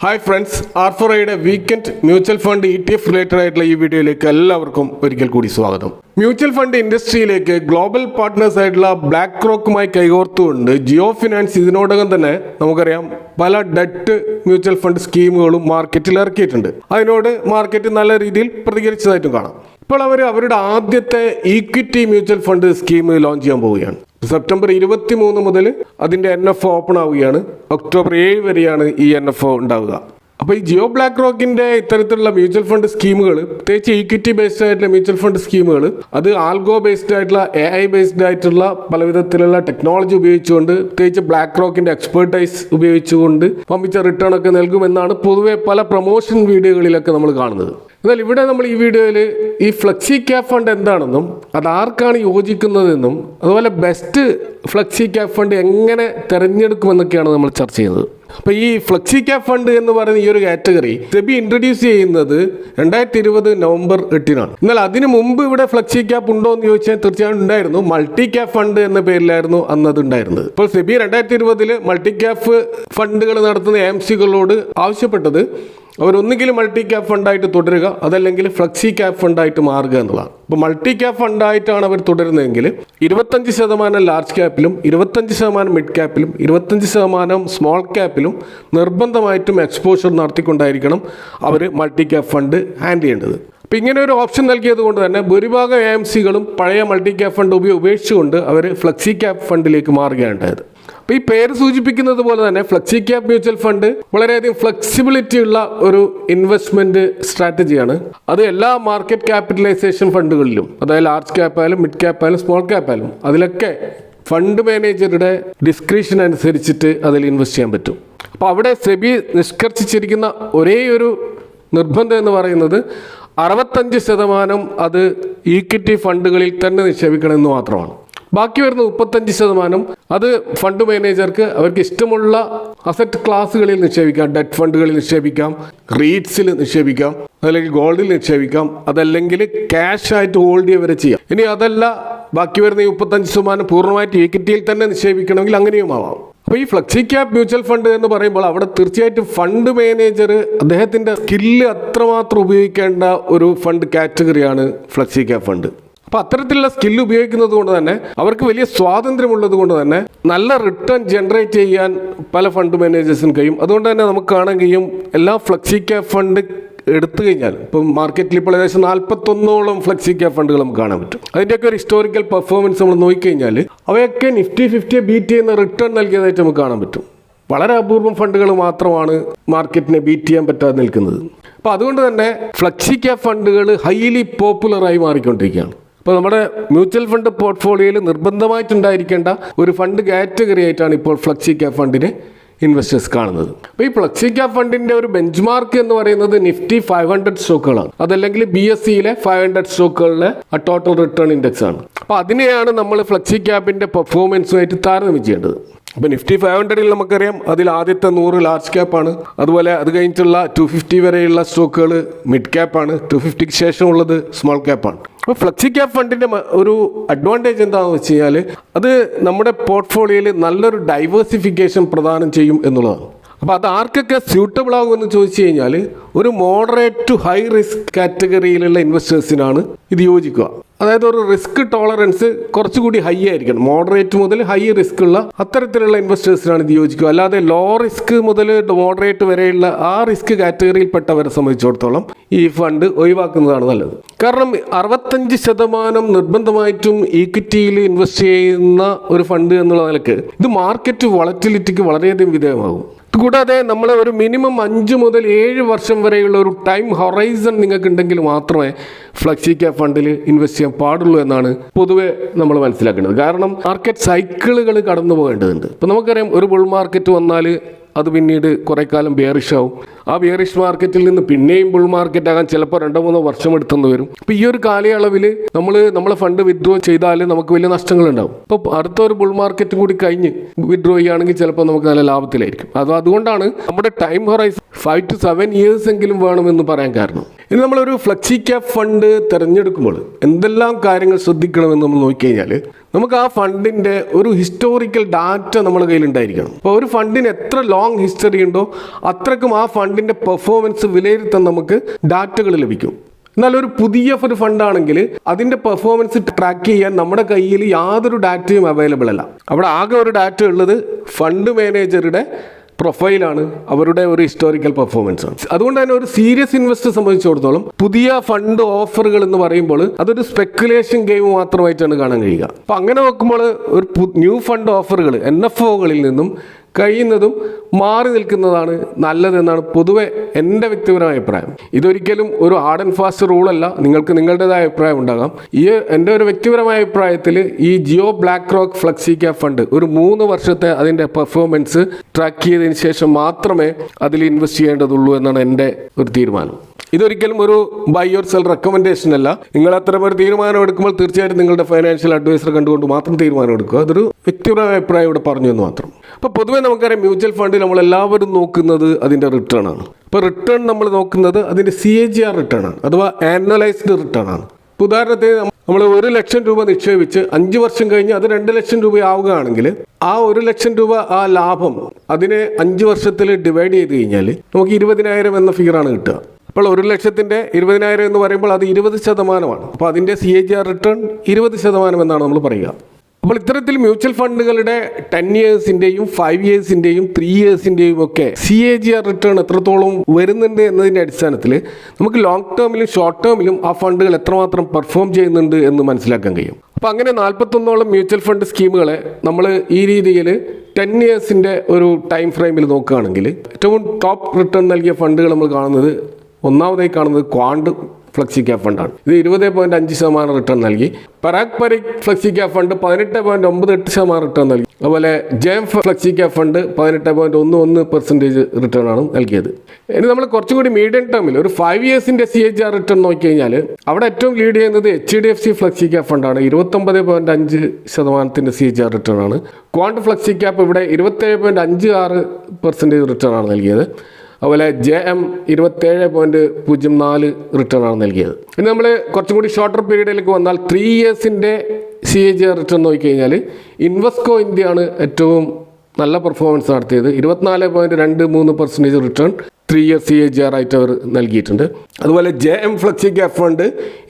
Hi friends, ആർ4ഐയുടെ weekend mutual fund ETF related ആയിട്ടുള്ള ഈ വീഡിയോയിലേക്ക് എല്ലാവർക്കും ഒരിക്കൽ കൂടി സ്വാഗതം. മ്യൂച്വൽ ഫണ്ട് ഇൻഡസ്ട്രിയിലേക്ക് ഗ്ലോബൽ പാർട്ട്നേഴ്സ് ആയിട്ടുള്ള ബ്ലാക്ക് റോക്കുമായി കൈകോർത്തുകൊണ്ട് ജിയോ ഫിനാൻസ് ഇതിനോടകം തന്നെ നമുക്കറിയാം പല ഡെറ്റ് മ്യൂച്വൽ ഫണ്ട് സ്കീമുകളും മാർക്കറ്റിൽ ഇറക്കിയിട്ടുണ്ട്. അതിനോട് മാർക്കറ്റ് നല്ല രീതിയിൽ പ്രതികരിച്ചതായിട്ടും കാണാം. ഇപ്പോൾ അവർ അവരുടെ ആദ്യത്തെ equity mutual fund scheme launch ചെയ്യാൻ പോവുകയാണ്. സെപ്റ്റംബർ 23 മുതൽ അതിൻ്റെ NFO ഓപ്പൺ ആവുകയാണ്. ഒക്ടോബർ 7 വരെയാണ് ഈ NFO ഉണ്ടാവുക. അപ്പോൾ ഈ ജിയോ ബ്ലാക്ക് റോക്കിൻ്റെ ഇത്തരത്തിലുള്ള മ്യൂച്വൽ ഫണ്ട് സ്കീമുകൾ, പ്രത്യേകിച്ച് ഈക്വിറ്റി ബേസ്ഡ് ആയിട്ടുള്ള മ്യൂച്വൽ ഫണ്ട് സ്കീമുകൾ, അത് ആൽഗോ ബേസ്ഡ് ആയിട്ടുള്ള AI ബേസ്ഡ് ആയിട്ടുള്ള പലവിധത്തിലുള്ള ടെക്നോളജി ഉപയോഗിച്ചുകൊണ്ട്, പ്രത്യേകിച്ച് ബ്ലാക്ക് റോക്കിൻ്റെ എക്സ്പെർട്ടൈസ് ഉപയോഗിച്ചുകൊണ്ട് പമ്പിച്ച റിട്ടേൺ ഒക്കെ നൽകുമെന്നാണ് പൊതുവെ പല പ്രൊമോഷൻ വീഡിയോകളിലൊക്കെ നമ്മൾ കാണുന്നത്. എന്നാൽ ഇവിടെ നമ്മൾ ഈ വീഡിയോയിൽ ഈ ഫ്ലെക്സി ക്യാപ് ഫണ്ട് എന്താണെന്നും അത് ആർക്കാണ് യോജിക്കുന്നതെന്നും അതുപോലെ ബെസ്റ്റ് ഫ്ലെക്സി ക്യാപ് ഫണ്ട് എങ്ങനെ തിരഞ്ഞെടുക്കുമെന്നൊക്കെയാണ് നമ്മൾ ചർച്ച ചെയ്യുന്നത്. അപ്പോൾ ഈ ഫ്ലെക്സി ക്യാപ് ഫണ്ട് എന്ന് പറയുന്ന ഈ ഒരു കാറ്റഗറി സെബി ഇൻട്രൊഡ്യൂസ് ചെയ്യുന്നത് 2020 നവംബർ 8 എന്നാൽ അതിന് മുമ്പ് ഇവിടെ ഫ്ലെക്സി ക്യാപ് ഉണ്ടോ എന്ന് ചോദിച്ചാൽ തീർച്ചയായും ഉണ്ടായിരുന്നു. മൾട്ടി ക്യാപ് ഫണ്ട് എന്ന പേരിലായിരുന്നു അന്ന് അത് ഉണ്ടായിരുന്നത്. ഇപ്പോൾ സെബി 2020 മൾട്ടി ക്യാപ് ഫണ്ടുകൾ നടത്തുന്ന AMCകളോട് ആവശ്യപ്പെട്ടത് അവരൊന്നുകിലും മൾട്ടി ക്യാപ് ഫണ്ടായിട്ട് തുടരുക, അതല്ലെങ്കിൽ ഫ്ലെക്സി ക്യാപ് ഫണ്ടായിട്ട് മാറുക എന്നുള്ളതാണ്. അപ്പോൾ മൾട്ടി ക്യാപ് ഫണ്ടായിട്ടാണ് അവർ തുടരുന്നതെങ്കിൽ 25% ലാർജ് ക്യാപ്പിലും 25% മിഡ് ക്യാപ്പിലും 25% സ്മോൾ ക്യാപ്പിലും നിർബന്ധമായിട്ടും എക്സ്പോഷർ നടത്തിക്കൊണ്ടായിരിക്കണം അവർ മൾട്ടി ക്യാപ് ഫണ്ട് ഹാൻഡിൽ ചെയ്യേണ്ടത്. അപ്പോൾ ഇങ്ങനെ ഒരു ഓപ്ഷൻ നൽകിയത് കൊണ്ട് തന്നെ ഭൂരിഭാഗം AMCകളും പഴയ മൾട്ടി ക്യാപ് ഫണ്ട് ഉപേക്ഷിച്ചുകൊണ്ട് അവർ ഫ്ലെക്സി ക്യാപ് ഫണ്ടിലേക്ക് മാറുകയാണ് ഉണ്ടായത്. അപ്പോൾ ഈ പേര് സൂചിപ്പിക്കുന്നത് പോലെ തന്നെ ഫ്ലെക്സി ക്യാപ് മ്യൂച്വൽ ഫണ്ട് വളരെയധികം ഫ്ലെക്സിബിലിറ്റി ഉള്ള ഒരു ഇൻവെസ്റ്റ്മെന്റ് സ്ട്രാറ്റജിയാണ്. അത് എല്ലാ മാർക്കറ്റ് ക്യാപിറ്റലൈസേഷൻ ഫണ്ടുകളിലും, അതായത് ലാർജ് ക്യാപ്പ് ആയാലും മിഡ് ക്യാപ്പ് ആയാലും സ്മോൾ ക്യാപ്പ് ആയാലും, അതിലൊക്കെ ഫണ്ട് മാനേജറുടെ ഡിസ്ക്രിപ്ഷൻ അനുസരിച്ചിട്ട് അതിൽ ഇൻവെസ്റ്റ് ചെയ്യാൻ പറ്റും. അപ്പോൾ അവിടെ സെബി നിഷ്കർഷിച്ചിരിക്കുന്ന ഒരേ ഒരു നിർബന്ധം എന്ന് പറയുന്നത് 65% അത് ഈക്വിറ്റി ഫണ്ടുകളിൽ തന്നെ നിക്ഷേപിക്കണമെന്ന് മാത്രമാണ്. ബാക്കി വരുന്ന 35% അത് ഫണ്ട് മാനേജർക്ക് അവർക്ക് ഇഷ്ടമുള്ള അസറ്റ് ക്ലാസ്സുകളിൽ നിക്ഷേപിക്കാം. ഡെറ്റ് ഫണ്ടുകളിൽ നിക്ഷേപിക്കാം, റീറ്റ്സിൽ നിക്ഷേപിക്കാം, അതല്ലെങ്കിൽ ഗോൾഡിൽ നിക്ഷേപിക്കാം, അതല്ലെങ്കിൽ ക്യാഷ് ആയിട്ട് ഹോൾഡ് ചെയ്യുക വരെ ചെയ്യാം. ഇനി അതല്ല, ബാക്കി വരുന്ന 35% പൂർണ്ണമായിട്ട് ഈക്വിറ്റിയിൽ തന്നെ നിക്ഷേപിക്കണമെങ്കിൽ അങ്ങനെയും ആവാം. അപ്പോൾ ഈ ഫ്ലെക്സി ക്യാപ് മ്യൂച്വൽ ഫണ്ട് എന്ന് പറയുമ്പോൾ അവിടെ തീർച്ചയായിട്ടും ഫണ്ട് മാനേജർ അദ്ദേഹത്തിൻ്റെ സ്കില്ല് അത്രമാത്രം ഉപയോഗിക്കേണ്ട ഒരു ഫണ്ട് കാറ്റഗറിയാണ് ഫ്ലെക്സി ക്യാപ് ഫണ്ട്. അപ്പോൾ അത്തരത്തിലുള്ള സ്കില്ല് ഉപയോഗിക്കുന്നത് കൊണ്ട് തന്നെ അവർക്ക് വലിയ സ്വാതന്ത്ര്യമുള്ളത് കൊണ്ട് തന്നെ നല്ല റിട്ടേൺ ജനറേറ്റ് ചെയ്യാൻ പല ഫണ്ട് മാനേജേഴ്സിനും കഴിയും. അതുകൊണ്ട് തന്നെ നമുക്ക് കാണാൻ കഴിയും എല്ലാ ഫ്ലെക്സി ക്യാപ് ഫണ്ട് എടുത്തു കഴിഞ്ഞാൽ ഇപ്പം മാർക്കറ്റിൽ ഇപ്പോൾ ഏകദേശം 41ഓളം ഫ്ലെക്സി ക്യാപ് ഫണ്ടുകൾ നമുക്ക് കാണാൻ പറ്റും. അതിൻ്റെയൊക്കെ ഒരു ഹിസ്റ്റോറിക്കൽ പെർഫോമൻസ് നമ്മൾ നോക്കിക്കഴിഞ്ഞാൽ അവയൊക്കെ നിഫ്റ്റി 50 ബീറ്റ് ചെയ്യുന്ന റിട്ടേൺ നൽകിയതായിട്ട് നമുക്ക് കാണാൻ പറ്റും. വളരെ അപൂർവം ഫണ്ടുകൾ മാത്രമാണ് മാർക്കറ്റിനെ ബീറ്റ് ചെയ്യാൻ പറ്റാതെ നിൽക്കുന്നത്. അപ്പോൾ അതുകൊണ്ട് തന്നെ ഫ്ലെക്സി ക്യാപ് ഫണ്ടുകൾ ഹൈലി പോപ്പുലറായി മാറിക്കൊണ്ടിരിക്കുകയാണ്. അപ്പോൾ നമ്മുടെ മ്യൂച്വൽ ഫണ്ട് പോർട്ട്ഫോളിയോയിൽ നിർബന്ധമായിട്ടുണ്ടായിരിക്കേണ്ട ഒരു ഫണ്ട് കാറ്റഗറി ആയിട്ടാണ് ഇപ്പോൾ ഫ്ലെക്സി ക്യാപ് ഫണ്ടിനെ ഇൻവെസ്റ്റേഴ്സ് കാണുന്നത്. അപ്പോൾ ഈ ഫ്ലെക്സി ക്യാപ് ഫണ്ടിൻ്റെ ഒരു ബെഞ്ച് മാർക്ക് എന്ന് പറയുന്നത് നിഫ്റ്റി 500 സ്റ്റോക്കുകളാണ്, അതല്ലെങ്കിൽ BSEയിലെ 500 സ്റ്റോക്കുകളിലെ ടോട്ടൽ റിട്ടേൺ ഇൻഡെക്സ് ആണ്. അപ്പോൾ അതിനെയാണ് നമ്മൾ ഫ്ലെക്സി ക്യാപിൻ്റെ പെർഫോമൻസുമായിട്ട് താരതമ്യം ചെയ്യേണ്ടത്. അപ്പോൾ നിഫ്റ്റി 500ൽ നമുക്കറിയാം അതിൽ ആദ്യത്തെ 100 ലാർജ് ക്യാപ്പാണ്, അതുപോലെ അത് കഴിഞ്ഞിട്ടുള്ള 250 വരെയുള്ള സ്റ്റോക്കുകൾ മിഡ് ക്യാപ്പാണ്, 250ക്ക് ശേഷമുള്ളത് സ്മോൾ ക്യാപ്പാണ്. അപ്പോൾ ഫ്ലെക്സി ക്യാപ് ഫണ്ടിൻ്റെ ഒരു അഡ്വാൻറ്റേജ് എന്താണെന്ന് വെച്ച് കഴിഞ്ഞാൽ അത് നമ്മുടെ പോർട്ട്ഫോളിയോയിൽ നല്ലൊരു ഡൈവേഴ്സിഫിക്കേഷൻ പ്രദാനം ചെയ്യും എന്നുള്ളതാണ്. അപ്പോൾ അത് ആർക്കൊക്കെ സ്യൂട്ടബിൾ ആകുമെന്ന് ചോദിച്ചു കഴിഞ്ഞാൽ ഒരു മോഡറേറ്റ് ടു ഹൈ റിസ്ക് കാറ്റഗറിയിലുള്ള ഇൻവെസ്റ്റേഴ്സിനാണ് ഇത് യോജിക്കുക. അതായത് ഒരു റിസ്ക് ടോളറൻസ് കുറച്ചുകൂടി ഹൈ ആയിരിക്കണം. മോഡറേറ്റ് മുതൽ ഹൈ റിസ്ക് ഉള്ള അത്തരത്തിലുള്ള ഇൻവെസ്റ്റേഴ്സിനാണ് ഇത് യോജിക്കുക. അല്ലാതെ ലോ റിസ്ക് മുതൽ മോഡറേറ്റ് വരെയുള്ള ആ റിസ്ക് കാറ്റഗറിയിൽപ്പെട്ടവരെ സംബന്ധിച്ചിടത്തോളം ഈ ഫണ്ട് ഒഴിവാക്കുന്നതാണ് നല്ലത്. കാരണം 65% നിർബന്ധമായിട്ടും ഈക്വിറ്റിയിൽ ഇൻവെസ്റ്റ് ചെയ്യുന്ന ഒരു ഫണ്ട് എന്നുള്ള നിലക്ക് ഇത് മാർക്കറ്റ് വോളറ്റിലിറ്റിക്ക് വളരെയധികം വിധേയമാകും. കൂടാതെ നമ്മൾ ഒരു മിനിമം 5 മുതൽ 7 വർഷം വരെയുള്ള ഒരു ടൈം ഹൊറൈസൺ നിങ്ങൾക്ക് ഉണ്ടെങ്കിൽ മാത്രമേ ഫ്ലെക്സി ക്യാപ് ഫണ്ടിൽ ഇൻവെസ്റ്റ് ചെയ്യാൻ പാടുള്ളൂ എന്നാണ് പൊതുവെ നമ്മൾ മനസ്സിലാക്കേണ്ടത്. കാരണം മാർക്കറ്റ് സൈക്കിളുകൾ കടന്നു പോകേണ്ടതുണ്ട്. ഇപ്പോൾ നമുക്കറിയാം ഒരു ബുൾ മാർക്കറ്റ് വന്നാൽ അത് പിന്നീട് കുറേ കാലം ബെയറിഷ് ആവും. ആ ബെയറിഷ് മാർക്കറ്റിൽ നിന്ന് പിന്നെയും ബുൾ മാർക്കറ്റ് ആകാൻ ചിലപ്പോൾ 2-3 വർഷം എടുത്തെന്ന് വരും. അപ്പോൾ ഈ ഒരു കാലയളവിൽ നമ്മളെ ഫണ്ട് വിത്ഡ്രോ ചെയ്താൽ നമുക്ക് വലിയ നഷ്ടങ്ങളുണ്ടാവും. അപ്പോൾ അടുത്തൊരു ബുൾ മാർക്കറ്റും കൂടി കഴിഞ്ഞ് വിത്ഡ്രോ ചെയ്യുകയാണെങ്കിൽ ചിലപ്പോൾ നമുക്ക് നല്ല ലാഭത്തിലായിരിക്കും. അതുകൊണ്ടാണ് നമ്മുടെ ടൈം ഹൊറൈസൺ 5 to 7 years എങ്കിലും വേണമെന്ന് പറയാൻ കാരണം. ഇനി നമ്മളൊരു ഫ്ലെക്സി ക്യാപ് ഫണ്ട് തിരഞ്ഞെടുക്കുമ്പോൾ എന്തെല്ലാം കാര്യങ്ങൾ ശ്രദ്ധിക്കണമെന്ന് നമ്മൾ നോക്കിക്കഴിഞ്ഞാൽ നമുക്ക് ആ ഫണ്ടിൻ്റെ ഒരു ഹിസ്റ്റോറിക്കൽ ഡാറ്റ നമ്മുടെ കയ്യിൽ ഉണ്ടായിരിക്കണം. അപ്പോൾ ഒരു ഫണ്ടിന് എത്ര ലോങ് ഹിസ്റ്ററി ഉണ്ടോ അത്രക്കും ആ ഫണ്ടിൻ്റെ പെർഫോമൻസ് വിലയിരുത്താൻ നമുക്ക് ഡാറ്റകൾ ലഭിക്കും. എന്നാൽ ഒരു പുതിയ ഒരു ഫണ്ടാണെങ്കിൽ അതിൻ്റെ പെർഫോമൻസ് ട്രാക്ക് ചെയ്യാൻ നമ്മുടെ കയ്യിൽ യാതൊരു ഡാറ്റയും അവൈലബിൾ അല്ല. അവിടെ ആകെ ഒരു ഡാറ്റ ഉള്ളത് ഫണ്ട് മാനേജറുടെ പ്രൊഫൈലാണ്, അവരുടെ ഒരു ഹിസ്റ്റോറിക്കൽ പെർഫോമൻസ് ആണ്. അതുകൊണ്ട് തന്നെ ഒരു സീരിയസ് ഇൻവെസ്റ്റർ സംബന്ധിച്ചിടത്തോളം പുതിയ ഫണ്ട് ഓഫറുകൾ എന്ന് പറയുമ്പോൾ അതൊരു സ്പെക്കുലേഷൻ ഗെയിം മാത്രമായിട്ടാണ് കാണാൻ കഴിയുക. അപ്പം അങ്ങനെ നോക്കുമ്പോൾ ഒരു ന്യൂ ഫണ്ട് ഓഫറുകൾ NFOകളിൽ നിന്നും കഴിയുന്നതും മാറി നിൽക്കുന്നതാണ് നല്ലതെന്നാണ് പൊതുവെ എൻ്റെ വ്യക്തിപരമായ അഭിപ്രായം. ഇതൊരിക്കലും ഒരു ഹാർഡ് ആൻഡ് ഫാസ്റ്റ് റൂളല്ല, നിങ്ങൾക്ക് നിങ്ങളുടേതായ അഭിപ്രായം ഉണ്ടാകാം. എൻ്റെ ഒരു വ്യക്തിപരമായ അഭിപ്രായത്തിൽ ഈ Jio BlackRock flexi cap fund ഒരു 3 വർഷത്തെ അതിൻ്റെ പെർഫോമൻസ് ട്രാക്ക് ചെയ്തതിന് ശേഷം മാത്രമേ അതിൽ ഇൻവെസ്റ്റ് ചെയ്യേണ്ടതുള്ളൂ എന്നാണ് എൻ്റെ ഒരു തീരുമാനം. ഇതൊരിക്കലും ഒരു ബൈ ഓർ സെൽ റെക്കമെൻഡേഷൻ അല്ല. നിങ്ങൾ അത്തരം ഒരു തീരുമാനം എടുക്കുമ്പോൾ തീർച്ചയായിട്ടും നിങ്ങളുടെ ഫൈനാൻഷ്യൽ അഡ്വൈസർ കണ്ടുകൊണ്ട് മാത്രം തീരുമാനം എടുക്കുക. അതൊരു വ്യക്തിപരമായ അഭിപ്രായം ഇവിടെ പറഞ്ഞു എന്ന് മാത്രം. അപ്പോൾ പൊതുവേ നമുക്കറിയാം മ്യൂച്വൽ ഫണ്ടിൽ നമ്മളെല്ലാവരും നോക്കുന്നത് അതിൻ്റെ റിട്ടേൺ ആണ്. അപ്പോൾ റിട്ടേൺ നമ്മൾ നോക്കുന്നത് അതിൻ്റെ CAGR റിട്ടേൺ ആണ്, അഥവാ ആനുവലൈസ്ഡ് റിട്ടേൺ ആണ്. ഉദാഹരണത്തിന് നമ്മൾ 1 ലക്ഷം രൂപ നിക്ഷേപിച്ച് 5 വർഷം കഴിഞ്ഞ് അത് 2 ലക്ഷം രൂപ ആവുകയാണെങ്കിൽ ആ 1 ലക്ഷം രൂപ ആ ലാഭം അതിനെ 5 വർഷത്തിൽ ഡിവൈഡ് ചെയ്ത് കഴിഞ്ഞാൽ നമുക്ക് 20,000 എന്ന ഫിഗറാണ് കിട്ടുക. അപ്പോൾ 1 ലക്ഷത്തിൻ്റെ 20,000 എന്ന് പറയുമ്പോൾ അത് 20%. അപ്പോൾ അതിൻ്റെ CAGR റിട്ടേൺ 20% എന്നാണ് നമ്മൾ പറയുക. അപ്പോൾ ഇത്തരത്തിൽ മ്യൂച്വൽ ഫണ്ടുകളുടെ 10 ഇയേഴ്സിൻ്റെയും 5 ഇയേഴ്സിൻ്റെയും 3 ഇയേഴ്സിൻ്റെയും ഒക്കെ CAGR റിട്ടേൺ എത്രത്തോളം വരുന്നുണ്ട് എന്നതിൻ്റെ അടിസ്ഥാനത്തിൽ നമുക്ക് ലോങ് ടേമിലും ഷോർട്ട് ടേമിലും ആ ഫണ്ടുകൾ എത്രമാത്രം പെർഫോം ചെയ്യുന്നുണ്ട് എന്ന് മനസ്സിലാക്കാൻ കഴിയും. അപ്പോൾ അങ്ങനെ 41ഓളം മ്യൂച്വൽ ഫണ്ട് സ്കീമുകളെ നമ്മൾ ഈ രീതിയിൽ 10 ഇയേഴ്സിൻ്റെ ഒരു ടൈം ഫ്രെയിമിൽ നോക്കുകയാണെങ്കിൽ ഏറ്റവും ടോപ്പ് റിട്ടേൺ നൽകിയ ഫണ്ടുകൾ നമ്മൾ കാണുന്നത്, ഒന്നാമതായി കാണുന്നത് ക്വാണ്ട് ഫ്ലെക്സി ക്യാപ് ഫണ്ടാണ്. ഇത് 20.5% റിട്ടേൺ നൽകി. Parag Parikh flexi cap fund 18.98% return നൽകി. അതുപോലെ JM flexi cap fund 18.11% return ആണ് നൽകിയത്. ഇനി നമ്മൾ കുറച്ചുകൂടി മീഡിയം ടേമിൽ ഒരു 5 ഇയേഴ്സിൻ്റെ CAGR റിട്ടേൺ നോക്കിക്കഴിഞ്ഞാൽ അവിടെ ഏറ്റവും ലീഡ് ചെയ്യുന്നത് HDFC ഫ്ലെക്സി ക്യാപ് ഫണ്ടാണ്. 29.5% CAGR റിട്ടേൺ ആണ്. ക്വാണ്ട് ഫ്ലെക്സി ക്യാപ് ഇവിടെ 27.56% റിട്ടേൺ ആണ് നൽകിയത്. അതുപോലെ JM 27.04 റിട്ടേൺ ആണ് നൽകിയത്. ഇനി നമ്മൾ കുറച്ചും കൂടി ഷോർട്ടർ പീരീഡിലേക്ക് വന്നാൽ 3 ഇയേഴ്സിൻ്റെ CAGR റിട്ടേൺ നോക്കിക്കഴിഞ്ഞാൽ ഇൻവെസ്കോ ഇന്ത്യയാണ് ഏറ്റവും നല്ല പെർഫോമൻസ് നടത്തിയത്. 24.23% റിട്ടേൺ 3 ഇയർ CAGR ആയിട്ട് അവർ നൽകിയിട്ടുണ്ട്. അതുപോലെ JM ഫ്ലെക്സി ക്യാപ് ഫണ്ട്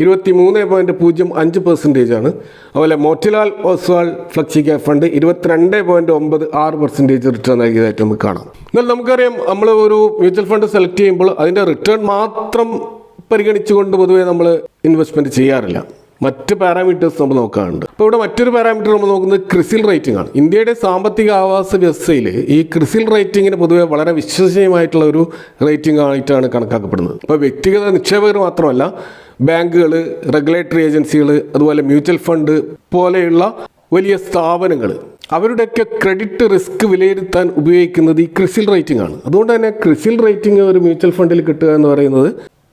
23.05% ആണ്. അതുപോലെ Motilal Oswal flexi cap fund 22.96% return നൽകിയതായിട്ട് നമുക്ക് കാണാം. എന്നാൽ നമുക്കറിയാം നമ്മൾ ഒരു മ്യൂച്വൽ ഫണ്ട് സെലക്ട് ചെയ്യുമ്പോൾ അതിൻ്റെ റിട്ടേൺ മാത്രം പരിഗണിച്ചുകൊണ്ട് പൊതുവേ നമ്മൾ ഇൻവെസ്റ്റ്മെൻറ്റ് ചെയ്യാറില്ല. മറ്റ് പാരാമീറ്റേഴ്സ് നമ്മൾ നോക്കാറുണ്ട്. അപ്പോൾ ഇവിടെ മറ്റൊരു പാരാമീറ്റർ നമ്മൾ നോക്കുന്നത് ക്രിസിൽ റേറ്റിംഗ് ആണ്. ഇന്ത്യയുടെ സാമ്പത്തിക ആവാസ വ്യവസ്ഥയിൽ ഈ ക്രിസിൽ റേറ്റിങ്ങിന് പൊതുവെ വളരെ വിശ്വസനീയമായിട്ടുള്ള ഒരു റേറ്റിംഗ് ആയിട്ടാണ് കണക്കാക്കപ്പെടുന്നത്. അപ്പോൾ വ്യക്തിഗത നിക്ഷേപകർ മാത്രമല്ല, ബാങ്കുകൾ, റെഗുലേറ്ററി ഏജൻസികൾ, അതുപോലെ മ്യൂച്വൽ ഫണ്ട് പോലെയുള്ള വലിയ സ്ഥാപനങ്ങൾ അവരുടെയൊക്കെ ക്രെഡിറ്റ് റിസ്ക് വിലയിരുത്താൻ ഉപയോഗിക്കുന്നത് ഈ ക്രിസിൽ റേറ്റിംഗ് ആണ്. അതുകൊണ്ട് തന്നെ ക്രിസിൽ റേറ്റിംഗ് ഒരു മ്യൂച്വൽ ഫണ്ടിൽ കിട്ടുക എന്ന് പറയുന്നത്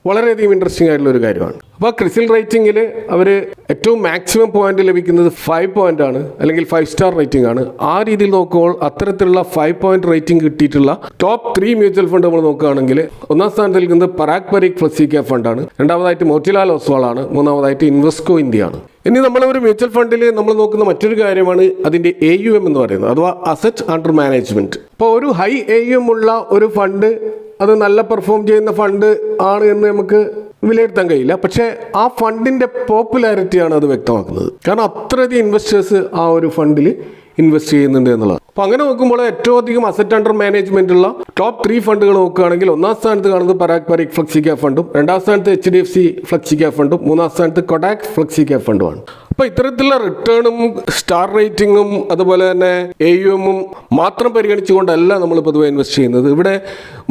വളരെയധികം ഇൻട്രസ്റ്റിംഗ് ആയിട്ടുള്ള ഒരു കാര്യമാണ്. അപ്പോൾ ക്രിസിൽ റേറ്റിംഗിൽ അവർ ഏറ്റവും മാക്സിമം പോയിന്റ് ലഭിക്കുന്നത് 5 പോയിന്റ് ആണ്, അല്ലെങ്കിൽ 5 സ്റ്റാർ റേറ്റിംഗ് ആണ്. ആ രീതിയിൽ നോക്കുമ്പോൾ അത്തരത്തിലുള്ള 5 പോയിന്റ് റേറ്റിംഗ് കിട്ടിയിട്ടുള്ള ടോപ്പ് 3 മ്യൂച്വൽ ഫണ്ട് നമ്മൾ നോക്കുകയാണെങ്കിൽ ഒന്നാം സ്ഥാനത്ത് നിൽക്കുന്നത് പരാഗ് പരീഖ് ഫ്ലെക്സി ക്യാപ് ഫണ്ടാണ്. രണ്ടാമതായിട്ട് മോട്ടിലാൽ ഒസ്വാൾ ആണ്. മൂന്നാമതായിട്ട് ഇൻവെസ്കോ ഇന്ത്യ ആണ്. ഇനി നമ്മളൊരു മ്യൂച്വൽ ഫണ്ടിൽ നമ്മൾ നോക്കുന്ന മറ്റൊരു കാര്യമാണ് അതിൻ്റെ AUM എന്ന് പറയുന്നത്, അഥവാ അസറ്റ് അണ്ടർ മാനേജ്മെൻറ്റ്. അപ്പോൾ ഒരു ഹൈ AUM ഉള്ള ഒരു ഫണ്ട് അത് നല്ല പെർഫോം ചെയ്യുന്ന ഫണ്ട് ആണ് എന്ന് നമുക്ക് വിലയിരുത്താൻ കഴിയില്ല. പക്ഷേ ആ ഫണ്ടിൻ്റെ പോപ്പുലാരിറ്റിയാണ് അത് വ്യക്തമാക്കുന്നത്. കാരണം അത്രയധികം ഇൻവെസ്റ്റേഴ്സ് ആ ഒരു ഫണ്ടിൽ ഇൻവെസ്റ്റ് ചെയ്യുന്നുണ്ട് എന്നുള്ളത്. അപ്പോൾ അങ്ങനെ നോക്കുമ്പോൾ ഏറ്റവും അധികം അസറ്റ് അണ്ടർ മാനേജ്മെൻ്റ് ഉള്ള ടോപ്പ് 3 ഫണ്ടുകൾ നോക്കുകയാണെങ്കിൽ ഒന്നാം സ്ഥാനത്ത് കാണുന്നത് പരാഗ് പരീഖ് ഫ്ലെക്സി ക്യാപ് ഫണ്ടും, രണ്ടാം സ്ഥാനത്ത് HDFC ഫ്ലെക്സി ക്യാപ് ഫണ്ടും, മൂന്നാം സ്ഥാനത്ത് കൊഡാക് ഫ്ലെക്സി ക്യാപ് ഫണ്ടുമാണ്. അപ്പോൾ ഇത്തരത്തിലുള്ള റിട്ടേണും സ്റ്റാർ റേറ്റിംഗും അതുപോലെ തന്നെ AUM മാത്രം പരിഗണിച്ചുകൊണ്ടല്ല നമ്മൾ പൊതുവെ ഇൻവെസ്റ്റ് ചെയ്യുന്നത്. ഇവിടെ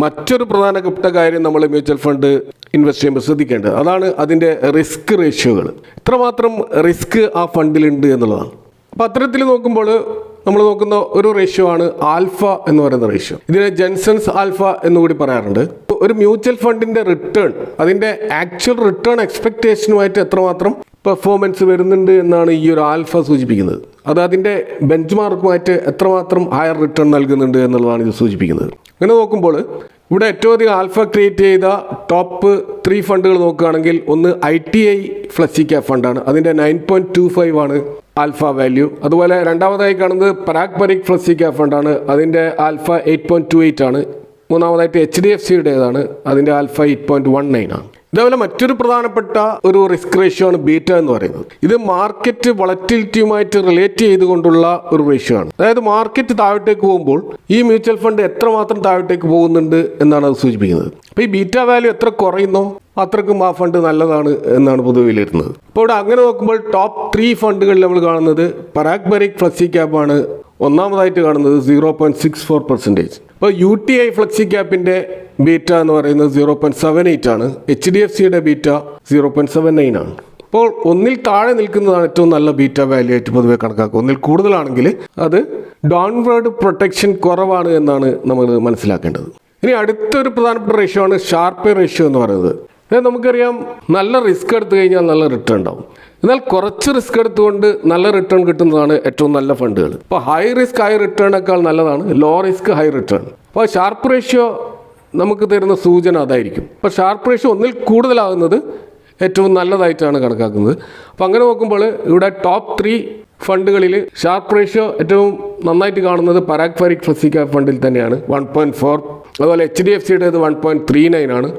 മറ്റൊരു പ്രധാനപ്പെട്ട കാര്യം നമ്മൾ മ്യൂച്വൽ ഫണ്ട് ഇൻവെസ്റ്റ് ചെയ്യുമ്പോൾ ശ്രദ്ധിക്കേണ്ടത് അതാണ് അതിൻ്റെ റിസ്ക് റേഷ്യോകൾ. ഇത്രമാത്രം റിസ്ക് ആ ഫണ്ടിലുണ്ട് എന്നുള്ളതാണ്. അപ്പോൾ അത്തരത്തിൽ നോക്കുമ്പോൾ നമ്മൾ നോക്കുന്ന ഒരു റേഷ്യോ ആണ് ആൽഫ എന്ന് പറയുന്ന റേഷ്യോ. ഇതിനെ ജെൻസൺസ് ആൽഫ എന്നുകൂടി പറയാറുണ്ട്. ഒരു മ്യൂച്വൽ ഫണ്ടിൻ്റെ റിട്ടേൺ അതിൻ്റെ ആക്ച്വൽ റിട്ടേൺ എക്സ്പെക്റ്റേഷനുമായിട്ട് എത്രമാത്രം പെർഫോമൻസ് വരുന്നുണ്ട് എന്നാണ് ഈ ഒരു ആൽഫ സൂചിപ്പിക്കുന്നത്. അത് അതിൻ്റെ ബെഞ്ച് മാർക്കുമായിട്ട് എത്രമാത്രം ഹയർ റിട്ടേൺ നൽകുന്നുണ്ട് എന്നുള്ളതാണ് ഇത് സൂചിപ്പിക്കുന്നത്. അങ്ങനെ നോക്കുമ്പോൾ ഇവിടെ ഏറ്റവും അധികം ആൽഫ ക്രിയേറ്റ് ചെയ്ത ടോപ്പ് 3 ഫണ്ടുകൾ നോക്കുകയാണെങ്കിൽ ഒന്ന് ITI ഫ്ലെക്സി ക്യാപ് ഫണ്ടാണ്. അതിൻ്റെ 9.25 ആണ് ആൽഫ വാല്യൂ. അതുപോലെ രണ്ടാമതായി കാണുന്നത് പരാഗ് പരീഖ് ഫ്ലെക്സി ക്യാപ് ഫണ്ടാണ്. അതിൻ്റെ ആൽഫ 8.28 ആണ്. മൂന്നാമതായിട്ട് HDFCയുടേതാണ്. അതിൻ്റെ ആൽഫ 8.19 ആണ്. ഇതേപോലെ മറ്റൊരു പ്രധാനപ്പെട്ട ഒരു റിസ്ക് റേഷ്യോ ആണ് ബീറ്റ എന്ന് പറയുന്നത്. ഇത് മാർക്കറ്റ് വളറ്റിലിറ്റിയുമായിട്ട് റിലേറ്റ് ചെയ്തുകൊണ്ടുള്ള ഒരു റേഷ്യോ ആണ്. അതായത് മാർക്കറ്റ് താഴോട്ടേക്ക് പോകുമ്പോൾ ഈ മ്യൂച്വൽ ഫണ്ട് എത്രമാത്രം താഴോട്ടേക്ക് പോകുന്നുണ്ട് എന്നാണ് അത് സൂചിപ്പിക്കുന്നത്. അപ്പോൾ ഈ ബീറ്റ വാല്യൂ എത്ര കുറയുന്നോ അത്രക്കും ആ ഫണ്ട് നല്ലതാണ് എന്നാണ് പൊതുവെ വിലയിരുത്തുന്നത്. അപ്പോൾ ഇവിടെ അങ്ങനെ നോക്കുമ്പോൾ ടോപ്പ് 3 ഫണ്ടുകളിൽ നമ്മൾ കാണുന്നത് പരാഗ് പരീഖ് ഫ്ലെക്സി ക്യാപ് ആണ്. ഒന്നാമതായിട്ട് കാണുന്നത് 0.64%. അപ്പോൾ UTI ഫ്ലെക്സി ക്യാപ്പിൻ്റെ ബീറ്റ എന്ന് പറയുന്നത് 0.78 ആണ്. HDFCയുടെ ബീറ്റ 0.79 ആണ്. അപ്പോൾ ഒന്നിൽ താഴെ നിൽക്കുന്നതാണ് ഏറ്റവും നല്ല ബീറ്റ വാല്യൂ ആയിട്ട് പൊതുവെ കണക്കാക്കുക. ഒന്നിൽ കൂടുതലാണെങ്കിൽ അത് ഡൗൺവേർഡ് പ്രൊട്ടക്ഷൻ കുറവാണ് എന്നാണ് നമ്മൾ മനസ്സിലാക്കേണ്ടത്. ഇനി അടുത്തൊരു പ്രധാനപ്പെട്ട റേഷ്യോ ആണ് ഷാർപ്പ് റേഷ്യോ എന്ന് പറയുന്നത്. അതായത് നമുക്കറിയാം നല്ല റിസ്ക് എടുത്തു കഴിഞ്ഞാൽ നല്ല റിട്ടേൺ ഉണ്ടാവും. എന്നാൽ കുറച്ച് റിസ്ക് എടുത്തുകൊണ്ട് നല്ല റിട്ടേൺ കിട്ടുന്നതാണ് ഏറ്റവും നല്ല ഫണ്ടുകൾ. ഇപ്പോൾ ഹൈ റിസ്ക് ഹൈ റിട്ടേണേക്കാൾ നല്ലതാണ് ലോ റിസ്ക് ഹൈ റിട്ടേൺ. അപ്പോൾ ഷാർപ്പ് റേഷ്യോ നമുക്ക് തരുന്ന സൂചന അതായിരിക്കും. അപ്പോൾ ഷാർപ്പ് റേഷ്യോ ഒന്നിൽ കൂടുതലാകുന്നത് ഏറ്റവും നല്ലതായിട്ടാണ് കണക്കാക്കുന്നത്. അപ്പോൾ അങ്ങനെ നോക്കുമ്പോൾ ഇവിടെ ടോപ്പ് 3 ഫണ്ടുകളിൽ ഷാർപ്പ് റേഷ്യോ ഏറ്റവും നന്നായിട്ട് കാണുന്നത് പരാഗ് പരീഖ് ഫ്ലെക്സി ക്യാപ് ഫണ്ടിൽ തന്നെയാണ് 1.4. അതുപോലെ HDFCയുടേത് 1.39 ആണ്.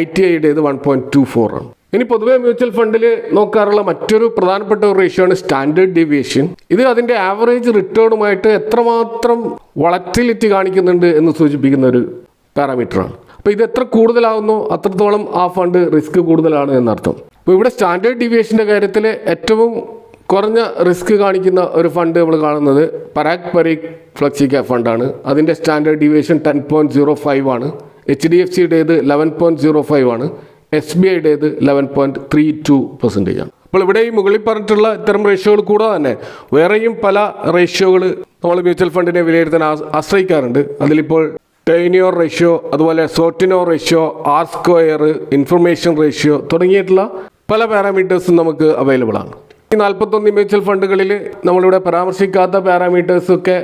ITIയുടേത് 1.24 ആണ്. ഇനി പൊതുവെ മ്യൂച്വൽ ഫണ്ടിൽ നോക്കാറുള്ള മറ്റൊരു പ്രധാനപ്പെട്ട ഒരു റേഷ്യോ ആണ് സ്റ്റാൻഡേർഡ് ഡീവിയേഷൻ. ഇത് അതിൻ്റെ ആവറേജ് റിട്ടേണുമായിട്ട് എത്രമാത്രം വളറ്റിലിറ്റി കാണിക്കുന്നുണ്ട് എന്ന് സൂചിപ്പിക്കുന്ന ഒരു പാരാമീറ്ററാണ്. അപ്പോൾ ഇത് എത്ര കൂടുതലാകുന്നോ അത്രത്തോളം ആ ഫണ്ട് റിസ്ക് കൂടുതലാണ് എന്നർത്ഥം. അപ്പോൾ ഇവിടെ സ്റ്റാൻഡേർഡ് ഡീവിയേഷൻ്റെ കാര്യത്തിൽ ഏറ്റവും കുറഞ്ഞ റിസ്ക് കാണിക്കുന്ന ഒരു ഫണ്ട് നമ്മൾ കാണുന്നത് പരാഗ് പരീഖ് ഫ്ലെക്സി ക്യാപ് ഫണ്ടാണ്. അതിൻ്റെ സ്റ്റാൻഡേർഡ് ഡീവിയേഷൻ 10.05 ആണ്. HDFCയുടേത് 11.05 ആണ്. SBIയുടേത് 11.32% ആണ്. അപ്പോൾ ഇവിടെ ഈ മുകളിൽ പറഞ്ഞിട്ടുള്ള ഇത്തരം റേഷ്യോകൾ കൂടാതെ തന്നെ വേറെയും പല റേഷ്യോകൾ നമ്മൾ മ്യൂച്വൽ ഫണ്ടിനെ വിലയിരുത്താൻ ആശ്രയിക്കാറുണ്ട്. അതിലിപ്പോൾ ടെന്യൂർ റേഷ്യോ, അതുപോലെ Sortino ratio, R square, information ratio തുടങ്ങിയിട്ടുള്ള പല പാരാമീറ്റേഴ്സും നമുക്ക് അവൈലബിൾ ആണ്. ഈ 41 മ്യൂച്വൽ ഫണ്ടുകളിൽ നമ്മളിവിടെ പരാമർശിക്കാത്ത പാരാമീറ്റേഴ്സൊക്കെ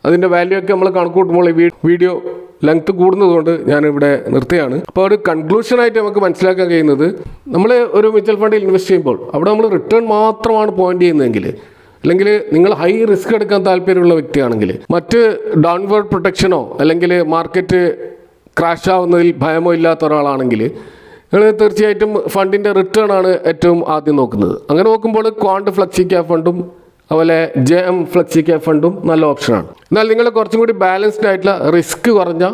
അതിൻ്റെ വാല്യൂ ഒക്കെ നമ്മൾ കണക്കൂട്ടുമ്പോൾ ഈ വീഡിയോ ലെങ്ത് കൂടുന്നതുകൊണ്ട് ഞാനിവിടെ നിർത്തുകയാണ്. അപ്പോൾ ഒരു കൺക്ലൂഷനായിട്ട് നമുക്ക് മനസ്സിലാക്കാൻ കഴിയുന്നത് നമ്മൾ ഒരു മ്യൂച്വൽ ഫണ്ടിൽ ഇൻവെസ്റ്റ് ചെയ്യുമ്പോൾ അവിടെ നമ്മൾ റിട്ടേൺ മാത്രമാണ് പോയിന്റ് ചെയ്യുന്നതെങ്കിൽ, അല്ലെങ്കിൽ നിങ്ങൾ ഹൈ റിസ്ക് എടുക്കാൻ താല്പര്യമുള്ള വ്യക്തിയാണെങ്കിൽ, മറ്റ് ഡൗൺവേർഡ് പ്രൊട്ടക്ഷനോ അല്ലെങ്കിൽ മാർക്കറ്റ് ക്രാഷ് ആവുന്നതിൽ ഭയമോ ഇല്ലാത്ത ഒരാളാണെങ്കിൽ നിങ്ങൾ തീർച്ചയായിട്ടും ഫണ്ടിൻ്റെ റിട്ടേൺ ആണ് ഏറ്റവും ആദ്യം നോക്കുന്നത്. അങ്ങനെ നോക്കുമ്പോൾ ക്വാണ്ട് ഫ്ലെക്സി ക്യാപ് ഫണ്ടും അതുപോലെ JM ഫ്ലെക്സി ക്യാപ് ഫണ്ടും നല്ല ഓപ്ഷനാണ്. എന്നാൽ നിങ്ങൾ കുറച്ചും കൂടി ബാലൻസ്ഡ് ആയിട്ടുള്ള റിസ്ക് കുറഞ്ഞ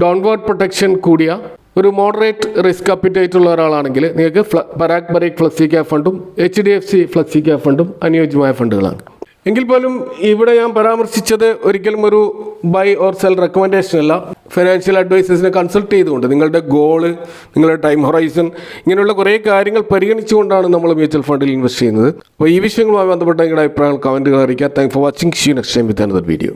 ഡൗൺവേർഡ് പ്രൊട്ടക്ഷൻ കൂടിയ ഒരു മോഡറേറ്റ് റിസ്ക് അപ്പിറ്റൈറ്റ് ഉള്ള ഒരാളാണെങ്കിൽ നിങ്ങൾക്ക് പരാഗ് പരീഖ് ഫ്ലെക്സി ക്യാപ് ഫണ്ടും HDFC ഫ്ലെക്സി ക്യാപ് ഫണ്ടും അനുയോജ്യമായ ഫണ്ടുകളാണ്. എങ്കിൽ പോലും ഇവിടെ ഞാൻ പരാമർശിച്ചത് ഒരിക്കലും ഒരു ബൈ ഓർ സെൽ റെക്കമെൻഡേഷൻ അല്ല. ഫിനാൻഷ്യൽ അഡ്വൈസേഴ്സിനെ കൺസൾട്ട് ചെയ്തുകൊണ്ട് നിങ്ങളുടെ ഗോള്, നിങ്ങളുടെ ടൈം ഹൊറൈസൺ, ഇങ്ങനെയുള്ള കുറേ കാര്യങ്ങൾ പരിഗണിച്ചുകൊണ്ടാണ് നമ്മൾ മ്യൂച്വൽ ഫണ്ടിൽ ഇൻവെസ്റ്റ് ചെയ്യുന്നത്. അപ്പോൾ ഈ വിഷയങ്ങളുമായി ബന്ധപ്പെട്ട നിങ്ങളുടെ അഭിപ്രായങ്ങൾ കമൻറ്റുകൾ അറിയിക്കുക. Thank for watching. See you next time with another video.